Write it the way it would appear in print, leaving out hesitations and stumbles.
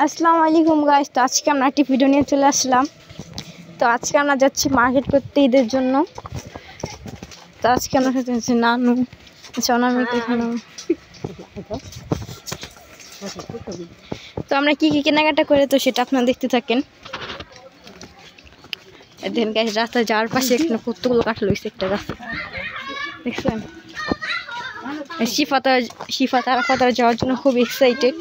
আসসালামু আলাইকুম গাইস। তো আজকে আমরা একটি ভিডিও নিয়ে চলে আসলাম। তো আজকে আমরা যাচ্ছি মার্কেট করতে ঈদের জন্য। তো আজকে আমরা যাচ্ছি নানু সোনামিকে এখানে। তো আমরা কি কি কেনাকাটা করে তো সেটা আপনারা দেখতে থাকেন। দেখেন গাইস, রাস্তা যাওয়ার পাশে এখানে কতগুলো কাঁঠাল হয়েছে একটা গাছে, দেখছেন? শিফাতারা যাওয়ার জন্য খুব এক্সাইটেড।